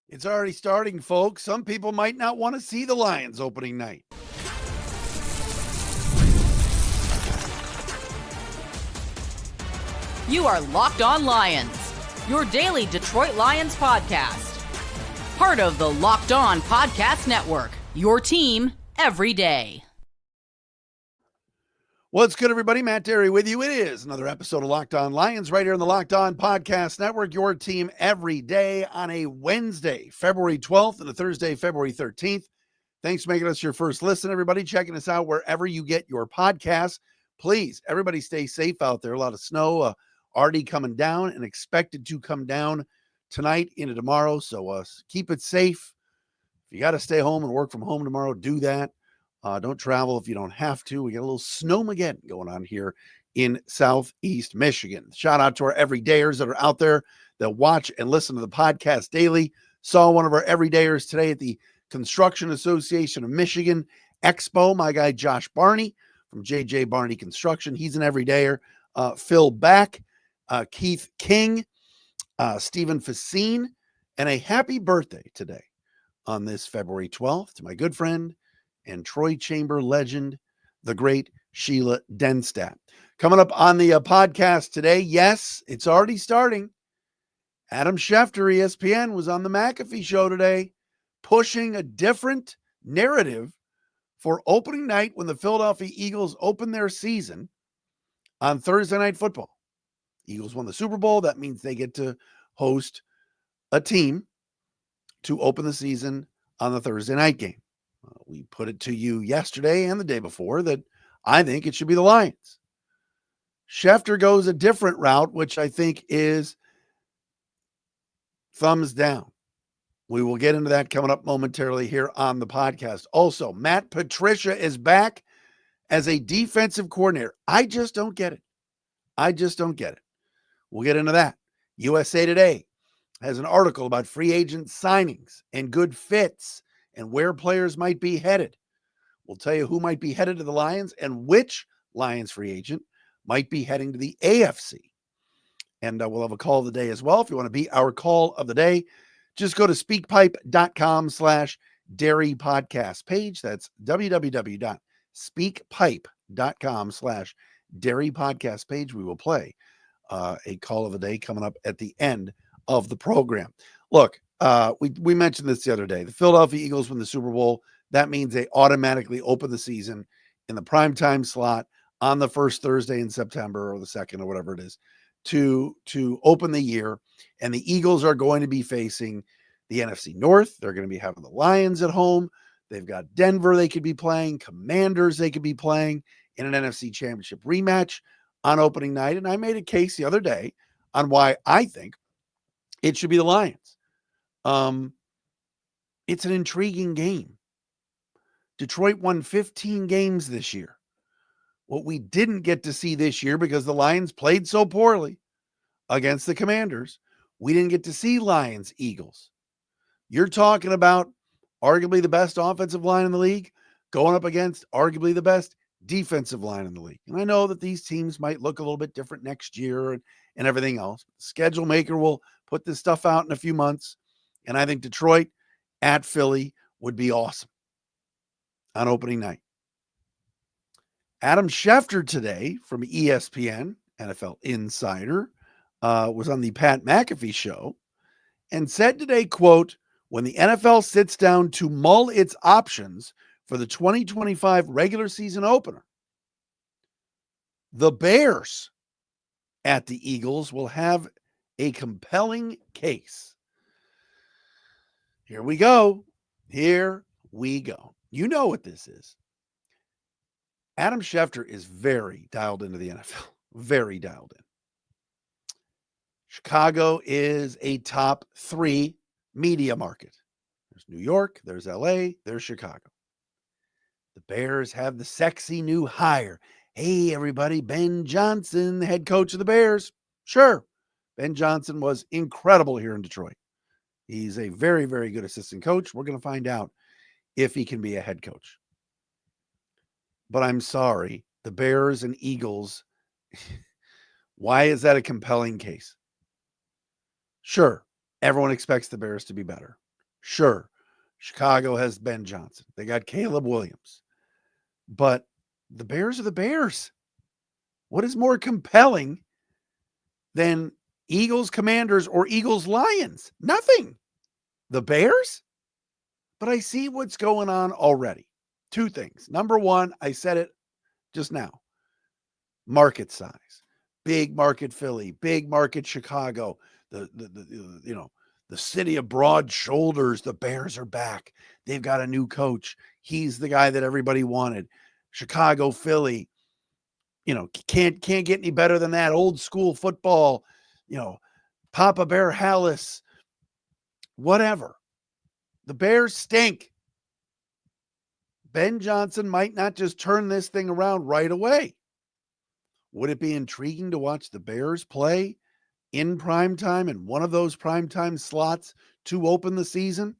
It's already starting, folks. Some people might not want to see the Lions opening night. You are Locked On Lions, your daily Detroit Lions podcast. Part of the Locked On Podcast Network, your team every day. What's good, everybody? Matt Derry with you. It is another episode of Locked On Lions right here on the Locked On Podcast Network, your team every day on a Wednesday, February 12th and a Thursday, February 13th. Thanks for making us your first listen, everybody. Checking us out wherever you get your podcasts. Please, everybody stay safe out there. A lot of snow already coming down and expected to come down tonight into tomorrow. So keep it safe. If you got to stay home and work from home tomorrow, do that. Don't travel if you don't have to. We got a little snowmageddon going on here in Southeast Michigan. Shout out to our everydayers that are out there that watch and listen to the podcast daily. Saw one of our everydayers today at the Construction Association of Michigan Expo. My guy Josh Barney from JJ Barney Construction. He's an everydayer. Phil Back, Keith King, Stephen Facine, and a happy birthday today on this February 12th to my good friend and Troy Chamber legend, the great Sheila Denstadt. Coming up on the podcast today, yes, it's already starting. Adam Schefter, ESPN, was on the McAfee show today, pushing a different narrative for opening night when the Philadelphia Eagles open their season on Thursday Night Football. Eagles won the Super Bowl. That means they get to host a team to open the season on the Thursday night game. We put it to you yesterday and the day before that I think it should be the Lions. Schefter goes a different route, which I think is thumbs down. We will get into that coming up momentarily here on the podcast. Also, Matt Patricia is back as a defensive coordinator. I just don't get it. We'll get into that. USA Today has an article about free agent signings and good fits and where players might be headed. We'll tell you who might be headed to the Lions and which Lions free agent might be heading to the AFC. And we'll have a call of the day as well. If you want to be our call of the day, just go to speakpipe.com/Derry podcast page. That's www.speakpipe.com/Derry podcast page. We will play a call of the day coming up at the end of the program. Look, we mentioned this the other day. The Philadelphia Eagles win the Super Bowl. That means they automatically open the season in the primetime slot on the first Thursday in September or the second or whatever it is to open the year. And the Eagles are going to be facing the NFC North. They're going to be having the Lions at home. They've got Denver they could be playing, Commanders they could be playing in an NFC Championship rematch on opening night. And I made a case the other day on why I think it should be the Lions. It's an intriguing game. Detroit won 15 games this year. What we didn't get to see this year because the Lions played so poorly against the Commanders, we didn't get to see Lions Eagles. You're talking about arguably the best offensive line in the league going up against arguably the best defensive line in the league. And I know that these teams might look a little bit different next year and everything else. Schedule maker will put this stuff out in a few months. And I think Detroit at Philly would be awesome on opening night. Adam Schefter today from ESPN, NFL Insider, was on the Pat McAfee show and said today, quote, when the NFL sits down to mull its options for the 2025 regular season opener, the Bears at the Eagles will have a compelling case. Here we go. You know what this is. Adam Schefter is very dialed into the NFL. Very dialed in. Chicago is a top 3 media market. There's New York, there's LA, there's Chicago. The Bears have the sexy new hire. Hey, everybody, Ben Johnson, the head coach of the Bears. Sure, Ben Johnson was incredible here in Detroit. He's a very, very good assistant coach. We're going to find out if he can be a head coach. But I'm sorry, the Bears and Eagles, why is that a compelling case? Sure, everyone expects the Bears to be better. Sure, Chicago has Ben Johnson. They got Caleb Williams. But the Bears are the Bears. What is more compelling than Eagles Commanders or Eagles Lions? Nothing. The Bears? But I see what's going on already. Two things. Number one, I said it just now. Market size. Big market Philly, big market Chicago, the city of broad shoulders. The Bears are back. They've got a new coach. He's the guy that everybody wanted. Chicago, Philly, can't get any better than that. Old school football, Papa Bear Hallis, whatever. The Bears stink. Ben Johnson might not just turn this thing around right away. Would it be intriguing to watch the Bears play in primetime in one of those primetime slots to open the season?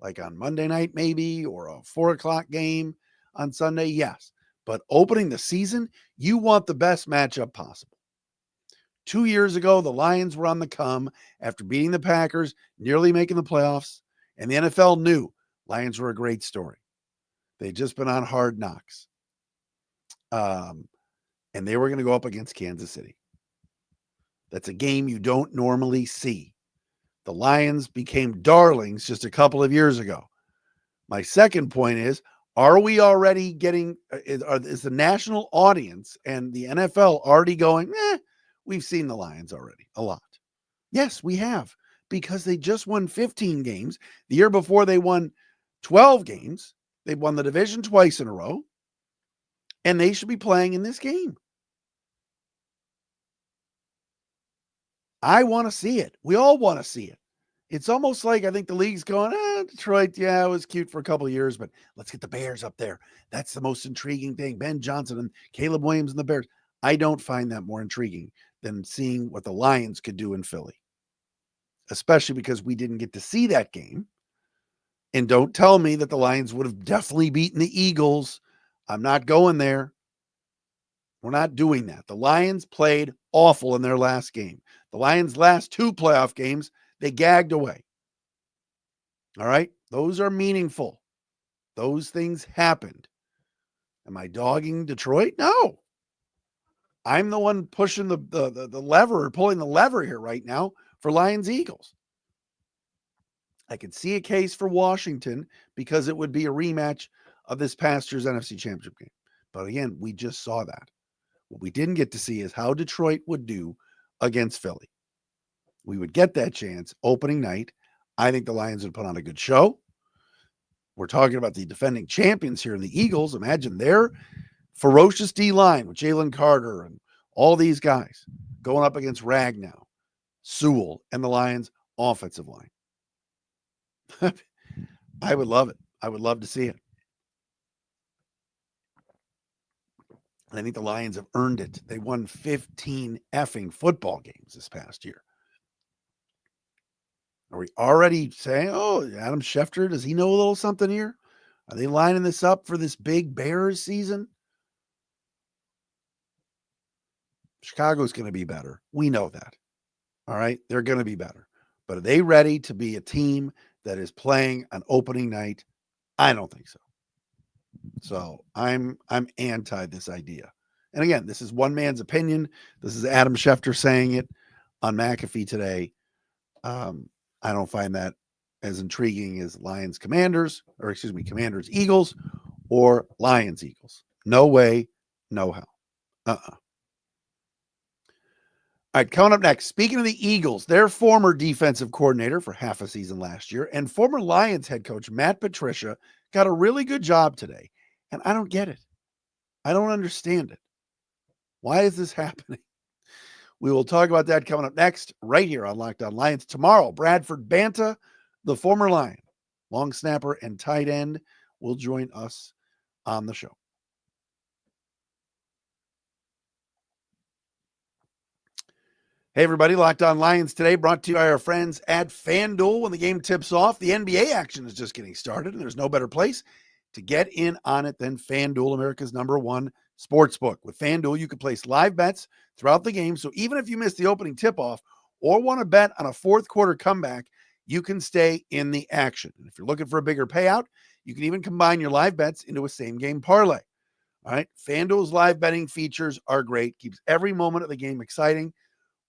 Like on Monday night, maybe, or a 4:00 game on Sunday? Yes. But opening the season, you want the best matchup possible. 2 years ago, the Lions were on the come after beating the Packers, nearly making the playoffs, and the NFL knew Lions were a great story. They'd just been on Hard Knocks. And they were going to go up against Kansas City. That's a game you don't normally see. The Lions became darlings just a couple of years ago. My second point is, are we already getting, is the national audience and the NFL already going, we've seen the Lions already a lot? Yes, we have, because they just won 15 games. The year before they won 12 games. They won the division twice in a row, and they should be playing in this game. I want to see it. We all want to see it. It's almost like I think the league's going, Detroit, yeah, it was cute for a couple of years, but let's get the Bears up there. That's the most intriguing thing. Ben Johnson and Caleb Williams and the Bears. I don't find that more intriguing than seeing what the Lions could do in Philly, especially because we didn't get to see that game. And don't tell me that the Lions would have definitely beaten the Eagles. I'm not going there. We're not doing that. The Lions played awful in their last game. The Lions' last two playoff games, they gagged away. All right? Those are meaningful. Those things happened. Am I dogging Detroit? No. I'm the one pushing the lever or pulling the lever here right now for Lions-Eagles. I could see a case for Washington because it would be a rematch of this past year's NFC Championship game. But again, we just saw that. What we didn't get to see is how Detroit would do against Philly. We would get that chance opening night. I think the Lions would put on a good show. We're talking about the defending champions here in the Eagles. Imagine their ferocious D-line with Jalen Carter and all these guys going up against Ragnow, Sewell, and the Lions' offensive line. I would love it. I would love to see it. And I think the Lions have earned it. They won 15 effing football games this past year. Are we already saying, Adam Schefter, does he know a little something here? Are they lining this up for this big Bears season? Chicago's going to be better. We know that. All right? They're going to be better. But are they ready to be a team that is playing on opening night? I don't think so. So I'm anti this idea. And again, this is one man's opinion. This is Adam Schefter saying it on McAfee today. I don't find that as intriguing as Commanders Eagles or Lions Eagles. No way, no how. All right, coming up next, speaking of the Eagles, their former defensive coordinator for half a season last year and former Lions head coach Matt Patricia got a really good job today. And I don't get it. I don't understand it. Why is this happening? We will talk about that coming up next, right here on Locked On Lions. Tomorrow, Bradford Banta, the former Lion, long snapper and tight end, will join us on the show. Hey, everybody. Locked On Lions today brought to you by our friends at FanDuel. When the game tips off, the NBA action is just getting started, and there's no better place to get in on it than FanDuel, America's #1 sportsbook. With FanDuel, you can place live bets throughout the game, so even if you miss the opening tip-off or want to bet on a fourth quarter comeback, you can stay in the action. And if you're looking for a bigger payout, you can even combine your live bets into a same-game parlay. All right, FanDuel's live betting features are great. Keeps every moment of the game exciting.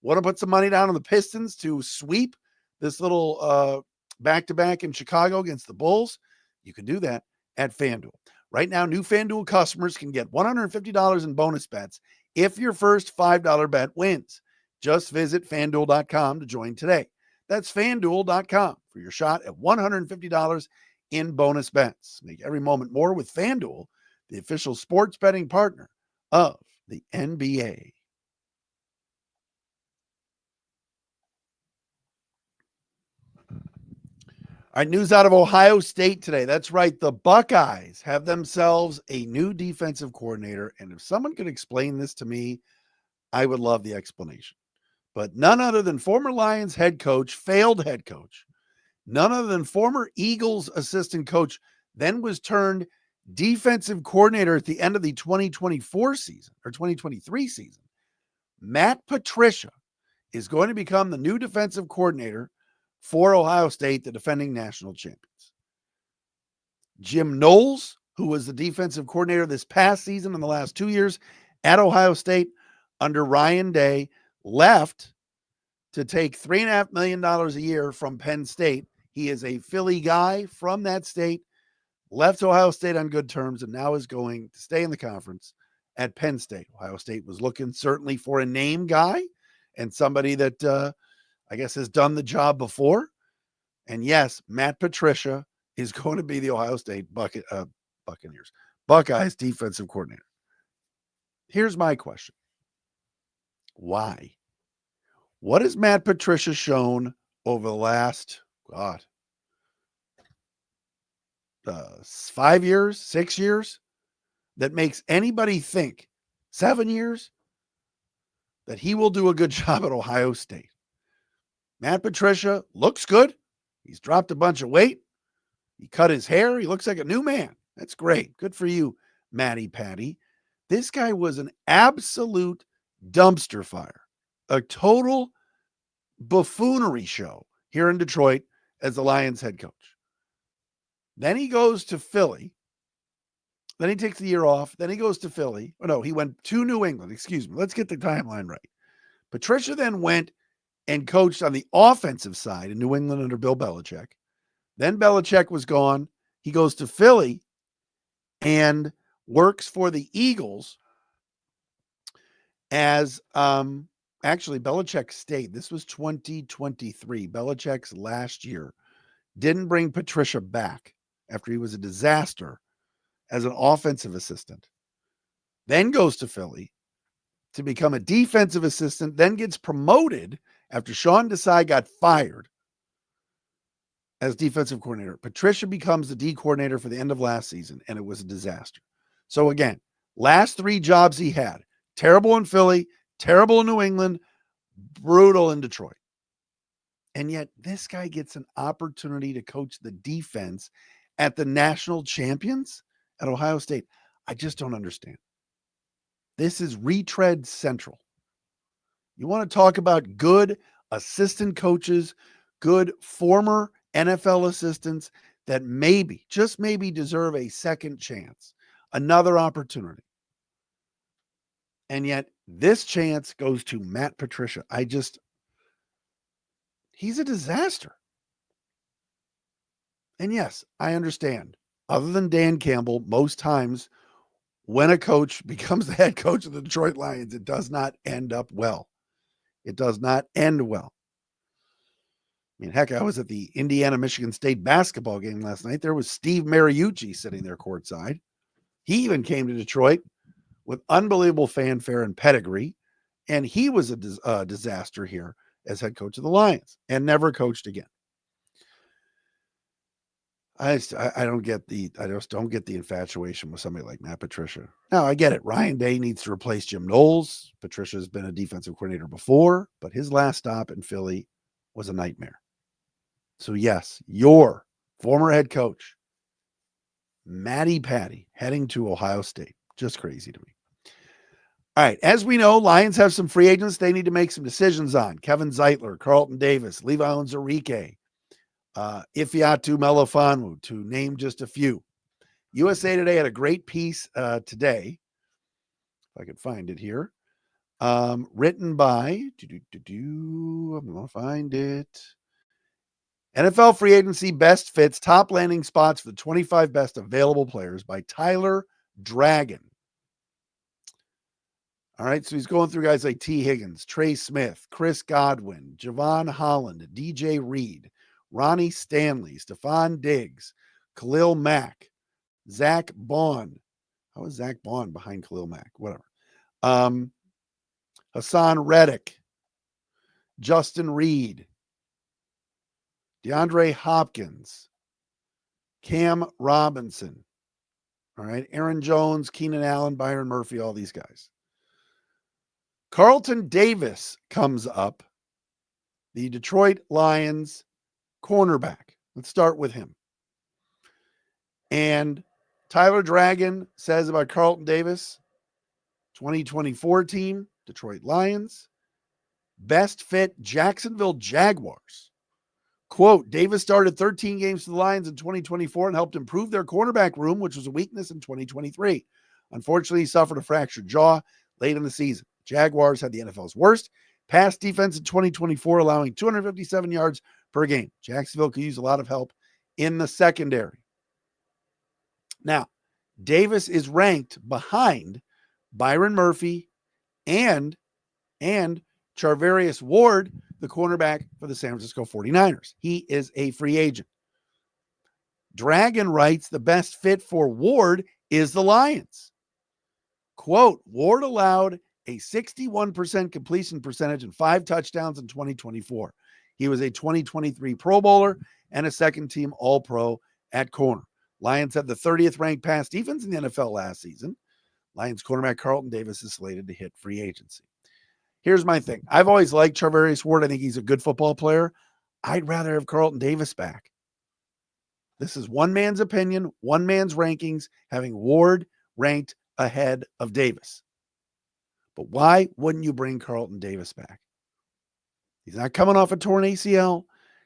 Want to put some money down on the Pistons to sweep this little back-to-back in Chicago against the Bulls? You can do that at FanDuel. Right now, new FanDuel customers can get $150 in bonus bets if your first $5 bet wins. Just visit FanDuel.com to join today. That's FanDuel.com for your shot at $150 in bonus bets. Make every moment more with FanDuel, the official sports betting partner of the NBA. All right, news out of Ohio State today. That's right. The Buckeyes have themselves a new defensive coordinator. And if someone could explain this to me, I would love the explanation. But none other than former Lions head coach, failed head coach, none other than former Eagles assistant coach, then was turned defensive coordinator at the end of the 2024 season or 2023 season. Matt Patricia is going to become the new defensive coordinator for Ohio State, the defending national champions. Jim Knowles, who was the defensive coordinator this past season in the last 2 years at Ohio State under Ryan Day, left to take $3.5 million a year from Penn State. He is a Philly guy from that state, left Ohio State on good terms, and now is going to stay in the conference at Penn State. Ohio State was looking certainly for a name guy and somebody that I guess has done the job before. And yes, Matt Patricia is going to be the Ohio State Buckeyes defensive coordinator. Here's my question. Why? What has Matt Patricia shown over the last, 5 years, 6 years, that makes anybody think 7 years that he will do a good job at Ohio State? Matt Patricia looks good. He's dropped a bunch of weight. He cut his hair. He looks like a new man. That's great. Good for you, Matty Patty. This guy was an absolute dumpster fire, a total buffoonery show here in Detroit as the Lions head coach. Then he goes to Philly. Then he takes the year off. Then he goes to Philly. Oh, no, he went to New England. Excuse me. Let's get the timeline right. Patricia then went and coached on the offensive side in New England under Bill Belichick. Then Belichick was gone. He goes to Philly and works for the Eagles as actually Belichick stayed. This was 2023. Belichick's last year. Didn't bring Patricia back after he was a disaster as an offensive assistant. Then goes to Philly to become a defensive assistant, then gets promoted after Sean Desai got fired as defensive coordinator. Patricia becomes the D coordinator for the end of last season, and it was a disaster. So again, last 3 jobs he had, terrible in Philly, terrible in New England, brutal in Detroit. And yet this guy gets an opportunity to coach the defense at the national champions at Ohio State. I just don't understand. This is retread central. You want to talk about good assistant coaches, good former NFL assistants that maybe, just maybe, deserve a second chance, another opportunity. And yet this chance goes to Matt Patricia. He's a disaster. And yes, I understand. Other than Dan Campbell, most times when a coach becomes the head coach of the Detroit Lions, it does not end up well. It does not end well. I mean, heck, I was at the Indiana-Michigan State basketball game last night. There was Steve Mariucci sitting there courtside. He even came to Detroit with unbelievable fanfare and pedigree, and he was a disaster here as head coach of the Lions and never coached again. I just don't get the infatuation with somebody like Matt Patricia. Now, I get it. Ryan Day needs to replace Jim Knowles. Patricia's been a defensive coordinator before, but his last stop in Philly was a nightmare. So yes, your former head coach, Matty Patty, heading to Ohio State. Just crazy to me. All right. As we know, Lions have some free agents they need to make some decisions on. Kevin Zeitler, Carlton Davis, Levi Onwuzurike, Ifiatu Melifonwu, to name just a few. USA Today had a great piece today, if I could find it here, written by, I'm going to find it. NFL Free Agency Best Fits, Top Landing Spots for the 25 Best Available Players by Tyler Dragon. All right, so he's going through guys like T. Higgins, Trey Smith, Chris Godwin, Javon Holland, DJ Reed, Ronnie Stanley, Stephon Diggs, Khalil Mack, Zach Bond. How is Zach Bond behind Khalil Mack? Whatever. Hassan Reddick, Justin Reed, DeAndre Hopkins, Cam Robinson. All right, Aaron Jones, Keenan Allen, Byron Murphy, all these guys. Carlton Davis comes up, the Detroit Lions cornerback. Let's start with him. And Tyler Dragon says about Carlton Davis, 2024 team, Detroit Lions, best fit Jacksonville Jaguars. Quote, Davis started 13 games for the Lions in 2024 and helped improve their cornerback room, which was a weakness in 2023. Unfortunately, he suffered a fractured jaw late in the season. Jaguars had the NFL's worst pass defense in 2024, allowing 257 yards per game. Jacksonville could use a lot of help in the secondary. Now, Davis is ranked behind Byron Murphy and Charvarius Ward, the cornerback for the San Francisco 49ers. He is a free agent. Dragon writes the best fit for Ward is the Lions. Quote, Ward allowed a 61% completion percentage and 5 touchdowns in 2024. He was a 2023 Pro Bowler and a second-team All-Pro at corner. Lions had the 30th ranked pass defense in the NFL last season. Lions cornerback Carlton Davis is slated to hit free agency. Here's my thing. I've always liked Charvarius Ward. I think he's a good football player. I'd rather have Carlton Davis back. This is one man's opinion, one man's rankings, having Ward ranked ahead of Davis. But why wouldn't you bring Carlton Davis back? He's not coming off a torn ACL.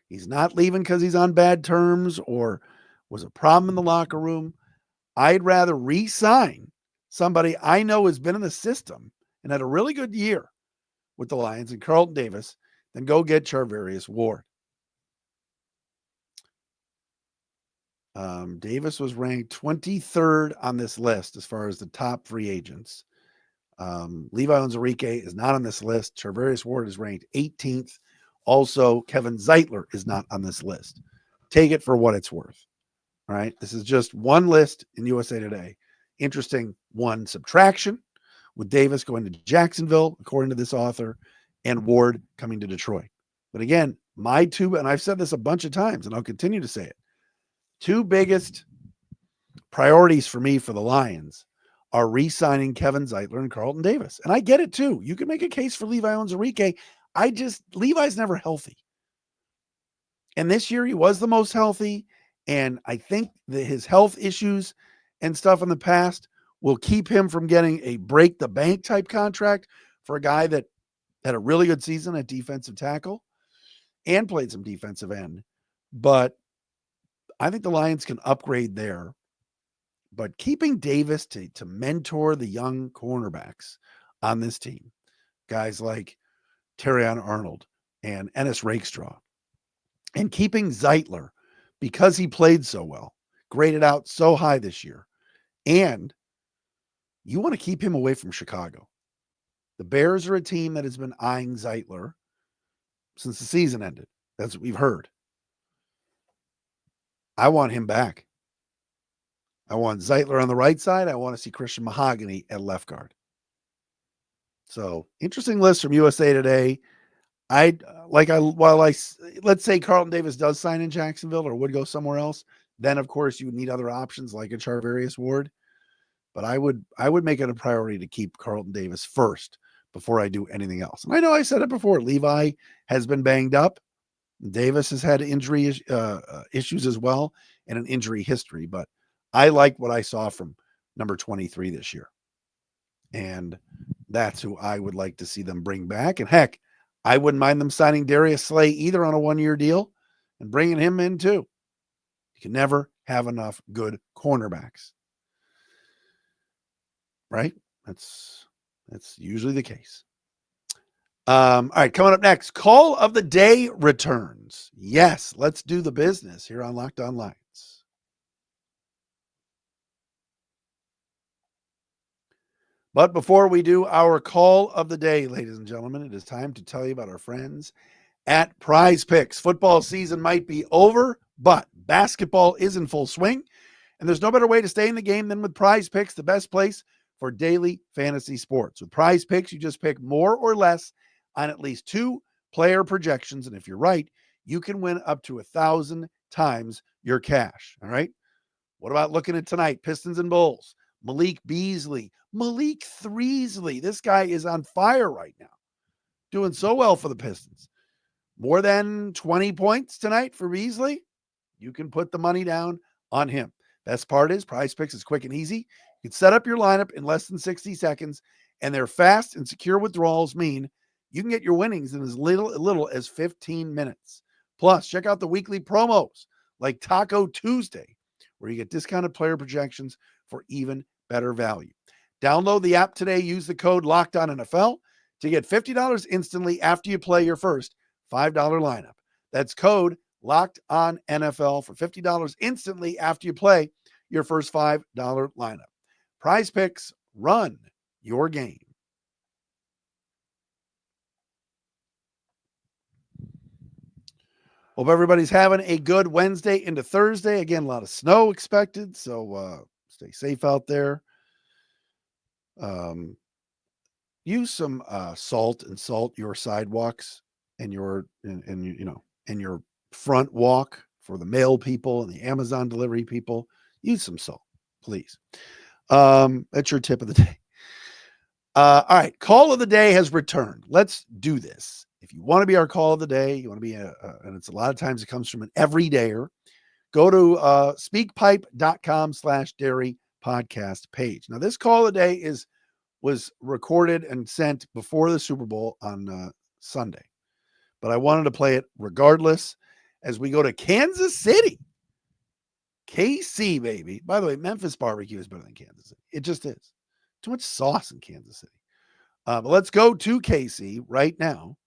He's not leaving because he's on bad terms or was a problem in the locker room. I'd rather re-sign somebody I know has been in the system and had a really good year with the Lions and Carlton Davis than go get Charvarius Ward. Davis was ranked 23rd on this list as far as the top free agents. Levi Onwuzurike is not on this list. Charvarius Ward is ranked 18th. Also, Kevin Zeitler is not on this list. Take it for what it's worth. All right. This is just one list in USA Today. Interesting one subtraction with Davis going to Jacksonville, according to this author, and Ward coming to Detroit. But again, my two, and I've said this a bunch of times, and I'll continue to say it, two biggest priorities for me for the Lions are re-signing Kevin Zeitler and Carlton Davis. And I get it too. You can make a case for Levi Onwuzurike. Levi's never healthy. And this year he was the most healthy. And I think that his health issues and stuff in the past will keep him from getting a break the bank type contract for a guy that had a really good season at defensive tackle and played some defensive end. But I think the Lions can upgrade there. But keeping Davis to mentor the young cornerbacks on this team, guys like Terrion Arnold and Ennis Rakestraw, and keeping Zeitler because he played so well, graded out so high this year, and you want to keep him away from Chicago. The Bears are a team that has been eyeing Zeitler since the season ended. That's what we've heard. I want him back. I want Zeitler on the right side. I want to see Christian Mahogany at left guard. So interesting list from USA Today. Let's say Carlton Davis does sign in Jacksonville or would go somewhere else. Then of course you would need other options like a Charvarius Ward. But I would make it a priority to keep Carlton Davis first before I do anything else. And I know I said it before. Levi has been banged up. Davis has had injury issues as well and an injury history. But I like what I saw from number 23 this year. And that's who I would like to see them bring back. And heck, I wouldn't mind them signing Darius Slay either on a one-year deal and bringing him in too. You can never have enough good cornerbacks. Right? That's usually the case. All right, coming up next, call of the day returns. Yes, let's do the business here on Locked On Lions. But before we do our call of the day, ladies and gentlemen, it is time to tell you about our friends at PrizePicks. Football season might be over, but basketball is in full swing, and there's no better way to stay in the game than with PrizePicks, the best place for daily fantasy sports. With PrizePicks, you just pick more or less on at least 2 player projections, and if you're right, you can win up to 1,000 times your cash. All right. What about looking at tonight? Pistons and Bulls. Malik Threesley. This guy is on fire right now, doing so well for the Pistons. More than 20 points tonight for Beasley. You can put the money down on him. Best part is PrizePicks is quick and easy. You can set up your lineup in less than 60 seconds, and their fast and secure withdrawals mean you can get your winnings in as little as 15 minutes. Plus, check out the weekly promos like Taco Tuesday, where you get discounted player projections for even better value. Download the app today. Use the code LOCKEDONNFL to get $50 instantly after you play your first $5 lineup. That's code LOCKEDONNFL for $50 instantly after you play your first $5 lineup. PrizePicks, run your game. Hope everybody's having a good Wednesday into Thursday. Again, a lot of snow expected, so stay safe out there. Use some salt your sidewalks and your front walk for the mail people and the Amazon delivery people. Use some salt, please. That's your tip of the day. All right, call of the day has returned. Let's do this. If you want to be our call of the day, you want to be and it's a lot of times it comes from an everydayer, go to speakpipe.com/dairy podcast page. Now, this call of the day was recorded and sent before the Super Bowl on Sunday, but I wanted to play it regardless as we go to Kansas City. KC, baby. By the way, Memphis barbecue is better than Kansas City. It just is. Too much sauce in Kansas City. But let's go to KC right now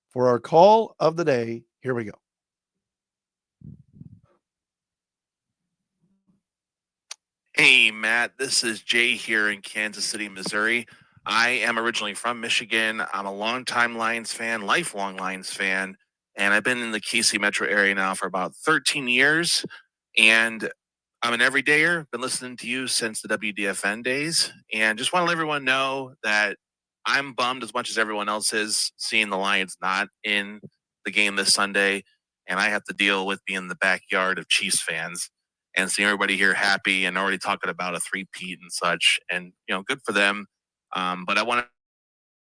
for our call of the day. Here we go. Hey, Matt, this is Jay here in Kansas City, Missouri. I am originally from Michigan. I'm a longtime Lions fan, lifelong Lions fan, and I've been in the KC metro area now for about 13 years. And I'm an everydayer, been listening to you since the WDFN days, and just want to let everyone know that I'm bummed as much as everyone else is seeing the Lions not in the game this Sunday, and I have to deal with being in the backyard of Chiefs fans and seeing everybody here happy and already talking about a three-peat and such, and good for them. But I want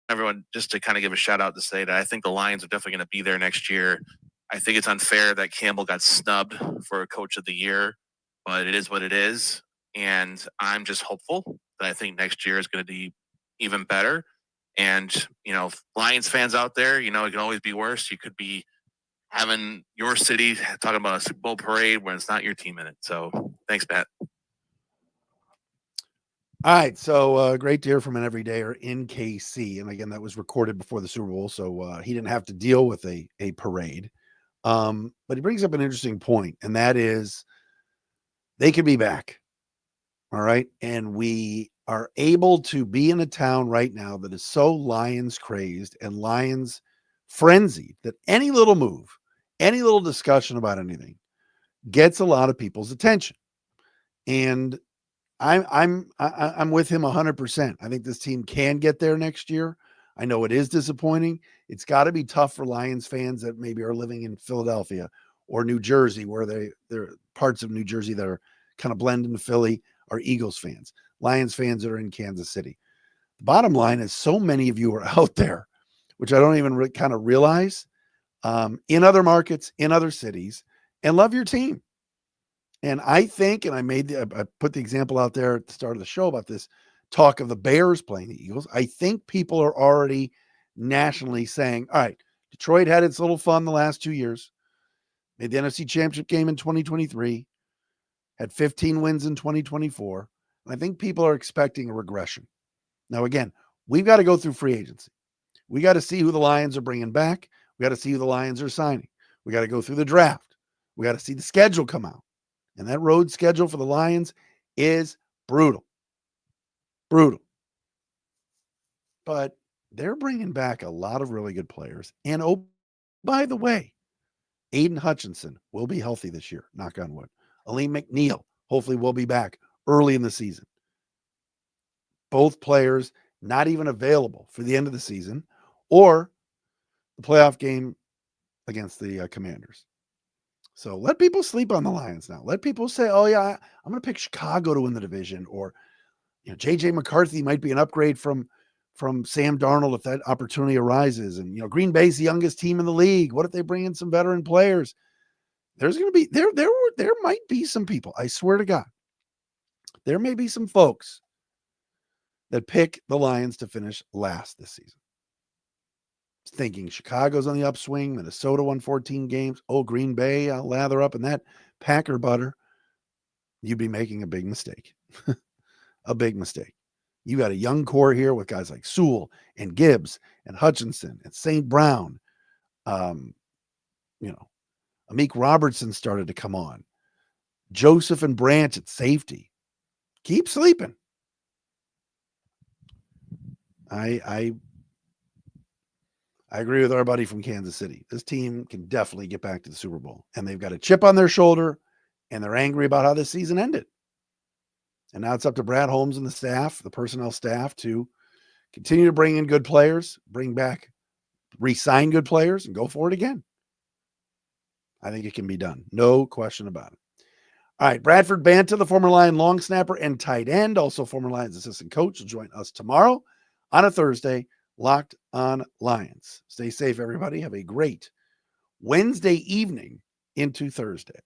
everyone just to kind of give a shout out to say that I think the Lions are definitely going to be there next year. I think it's unfair that Campbell got snubbed for Coach of the Year, but it is what it is. And I'm just hopeful that I think next year is going to be even better. And, Lions fans out there, it can always be worse. You could be having your city talking about a Super Bowl parade when it's not your team in it. So thanks, Matt. All right, so great to hear from an everydayer in KC. And again, that was recorded before the Super Bowl, so he didn't have to deal with a parade. But he brings up an interesting point, and that is they could be back. All right. And we are able to be in a town right now that is so Lions crazed and Lions frenzied that any little move, any little discussion about anything gets a lot of people's attention. And I'm with him 100%. I think this team can get there next year. I know it is disappointing. It's got to be tough for Lions fans that maybe are living in Philadelphia or New Jersey, where there are parts of New Jersey that are kind of blend into Philly, are Eagles fans. Lions fans that are in Kansas City. The bottom line is so many of you are out there, which I don't even kind of realize, in other markets, in other cities, and love your team. And I think, and I put the example out there at the start of the show about this talk of the Bears playing the Eagles. I think people are already nationally saying, all right, Detroit had its little fun the last 2 years. made the NFC Championship game in 2023, had 15 wins in 2024. And I think people are expecting a regression. Now, again, we've got to go through free agency. We got to see who the Lions are bringing back. We got to see who the Lions are signing. We got to go through the draft. We got to see the schedule come out. And that road schedule for the Lions is brutal. Brutal. But they're bringing back a lot of really good players. And oh, by the way, Aiden Hutchinson will be healthy this year, knock on wood. Aleem McNeil hopefully will be back early in the season. Both players not even available for the end of the season or the playoff game against the Commanders. So let people sleep on the Lions now. Let people say, oh, yeah, I'm going to pick Chicago to win the division. Or, J.J. McCarthy might be an upgrade from Sam Darnold if that opportunity arises. And, Green Bay's the youngest team in the league. What if they bring in some veteran players? There's going to be, there might be some people, I swear to God, there may be some folks that pick the Lions to finish last this season. Thinking Chicago's on the upswing, Minnesota won 14 games. Oh, Green Bay, I'll lather up in that Packer butter. You'd be making a big mistake. A big mistake. You got a young core here with guys like Sewell and Gibbs and Hutchinson and St. Brown. Amik Robertson started to come on. Joseph and Branch at safety. Keep sleeping. I agree with our buddy from Kansas City. This team can definitely get back to the Super Bowl. And they've got a chip on their shoulder, and they're angry about how this season ended. And now it's up to Brad Holmes and the staff, the personnel staff, to continue to bring in good players, re-sign good players, and go for it again. I think it can be done. No question about it. All right, Bradford Banta, the former Lion long snapper and tight end, also former Lions assistant coach, will join us tomorrow on a Thursday, Locked on Lions. Stay safe, everybody. Have a great Wednesday evening into Thursday.